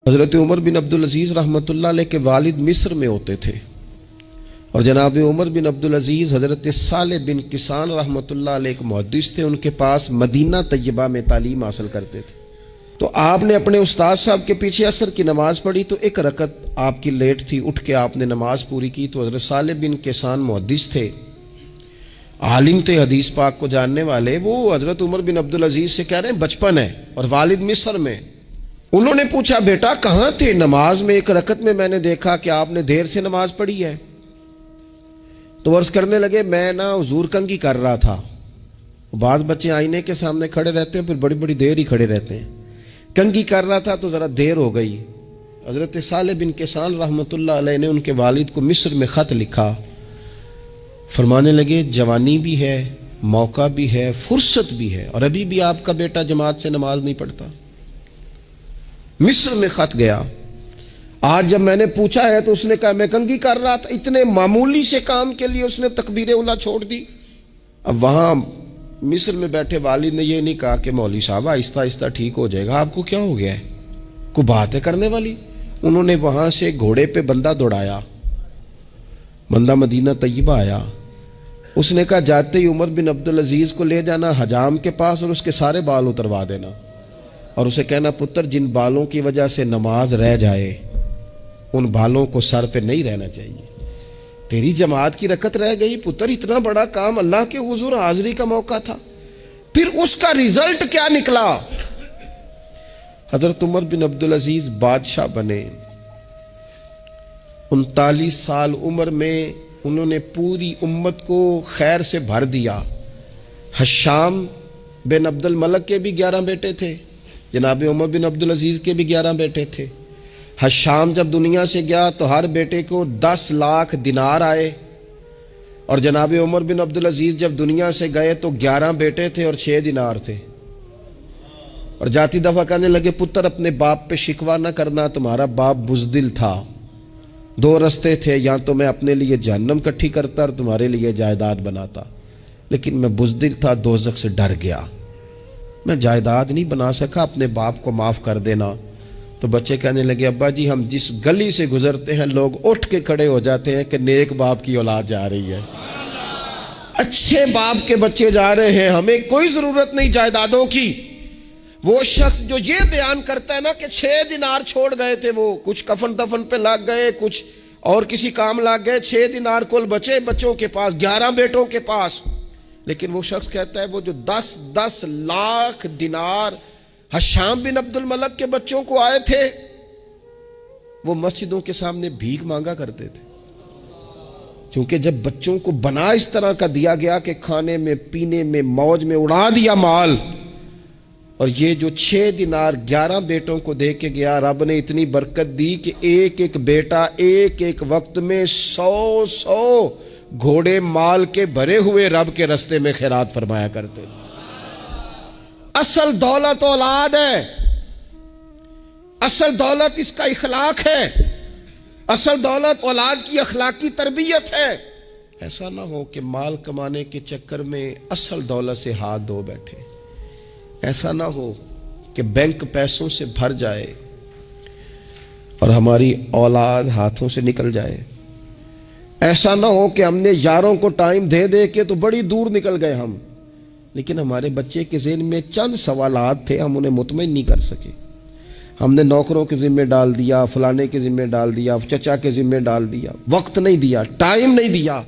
حضرت عمر بن عبدالعزیز رحمۃ اللہ علیہ کے والد مصر میں ہوتے تھے، اور جناب عمر بن عبدالعزیز حضرت صالح بن کسان رحمۃ اللہ علیہ ایک محدث تھے، ان کے پاس مدینہ طیبہ میں تعلیم حاصل کرتے تھے۔ تو آپ نے اپنے استاد صاحب کے پیچھے عصر کی نماز پڑھی، تو ایک رکعت آپ کی لیٹ تھی، اٹھ کے آپ نے نماز پوری کی۔ تو حضرت صالح بن کسان محدث تھے، عالم تھے، حدیث پاک کو جاننے والے۔ وہ حضرت عمر بن عبدالعزیز سے کہہ رہے ہیں بچپن ہے اور والد مصر میں۔ انہوں نے پوچھا بیٹا کہاں تھے؟ نماز میں ایک رکعت میں نے دیکھا کہ آپ نے دیر سے نماز پڑھی ہے۔ تو عرض کرنے لگے میں حضور کنگھی کر رہا تھا۔ بعض بچے آئینے کے سامنے کھڑے رہتے ہیں، پھر بڑی بڑی دیر ہی کھڑے رہتے ہیں۔ کنگھی کر رہا تھا تو ذرا دیر ہو گئی۔ حضرت صالح بن کسان رحمۃ اللہ علیہ نے ان کے والد کو مصر میں خط لکھا، فرمانے لگے جوانی بھی ہے، موقع بھی ہے، فرصت بھی ہے، اور ابھی بھی آپ کا بیٹا جماعت سے نماز نہیں پڑھتا۔ مصر میں خط گیا۔ آج جب میں نے پوچھا ہے تو اس نے کہا میں کنگھی کر رہا تھا۔ اتنے معمولی سے کام کے لیے اس نے تکبیر اولیٰ چھوڑ دی۔ اب وہاں مصر میں بیٹھے والد نے یہ نہیں کہا کہ مولوی صاحب آہستہ آہستہ ٹھیک ہو جائے گا، آپ کو کیا ہو گیا ہے، کوئی بات ہے کرنے والی؟ انہوں نے وہاں سے گھوڑے پہ بندہ دوڑایا، بندہ مدینہ طیبہ آیا۔ اس نے کہا جاتے ہی عمر بن عبدالعزیز کو لے جانا حجام کے پاس اور اس کے سارے بال اتروا دینا، اور اسے کہنا پتر جن بالوں کی وجہ سے نماز رہ جائے ان بالوں کو سر پہ نہیں رہنا چاہیے۔ تیری جماعت کی رکعت رہ گئی پتر، اتنا بڑا کام، اللہ کے حضور حاضری کا موقع تھا۔ پھر اس کا ریزلٹ کیا نکلا؟ حضرت عمر بن عبدالعزیز بادشاہ بنے۔ 39 سال عمر میں انہوں نے پوری امت کو خیر سے بھر دیا۔ حشام بن عبد الملک کے بھی 11 بیٹے تھے، جناب عمر بن عبدالعزیز کے بھی 11 بیٹے تھے۔ حشام جب دنیا سے گیا تو ہر بیٹے کو 10 لاکھ دینار آئے، اور جناب عمر بن عبدالعزیز جب دنیا سے گئے تو 11 بیٹے تھے اور 6 دینار تھے۔ اور جاتی دفعہ کہنے لگے پتر اپنے باپ پہ شکوہ نہ کرنا، تمہارا باپ بزدل تھا، 2 رستے تھے، یا تو میں اپنے لیے جہنم کٹھی کرتا اور تمہارے لیے جائیداد بناتا، لیکن میں بزدل تھا، دوزخ سے ڈر گیا، میں جائیداد نہیں بنا سکا، اپنے باپ کو معاف کر دینا۔ تو بچے کہنے لگے ابا جی ہم جس گلی سے گزرتے ہیں لوگ اٹھ کے کھڑے ہو جاتے ہیں کہ نیک باپ کی اولاد جا رہی ہے، اچھے باپ کے بچے جا رہے ہیں، ہمیں کوئی ضرورت نہیں جائیدادوں کی۔ وہ شخص جو یہ بیان کرتا ہے نا کہ 6 دینار چھوڑ گئے تھے، وہ کچھ کفن دفن پہ لگ گئے، کچھ اور کسی کام لگ گئے، 6 دینار کل بچے بچوں کے پاس، 11 بیٹوں کے پاس۔ لیکن وہ شخص کہتا ہے وہ جو 10 لاکھ دینار حشام بن عبد الملک کے بچوں کو آئے تھے، وہ مسجدوں کے سامنے بھیک مانگا کرتے تھے، کیونکہ جب بچوں کو بنا اس طرح کا دیا گیا کہ کھانے میں پینے میں موج میں اڑا دیا مال، اور یہ جو 6 دینار 11 بیٹوں کو دے کے گیا، رب نے اتنی برکت دی کہ ایک ایک بیٹا ایک ایک وقت میں 100 گھوڑے مال کے بھرے ہوئے رب کے رستے میں خیرات فرمایا کرتے۔ اصل دولت اولاد ہے، اصل دولت اس کا اخلاق ہے، اصل دولت اولاد کی اخلاقی تربیت ہے۔ ایسا نہ ہو کہ مال کمانے کے چکر میں اصل دولت سے ہاتھ دھو بیٹھے، ایسا نہ ہو کہ بینک پیسوں سے بھر جائے اور ہماری اولاد ہاتھوں سے نکل جائے، ایسا نہ ہو کہ ہم نے یاروں کو ٹائم دے دے کے تو بڑی دور نکل گئے ہم، لیکن ہمارے بچے کے ذہن میں چند سوالات تھے، ہم انہیں مطمئن نہیں کر سکے، ہم نے نوکروں کے ذمہ ڈال دیا، فلانے کے ذمہ ڈال دیا، چچا کے ذمہ ڈال دیا، وقت نہیں دیا، ٹائم نہیں دیا۔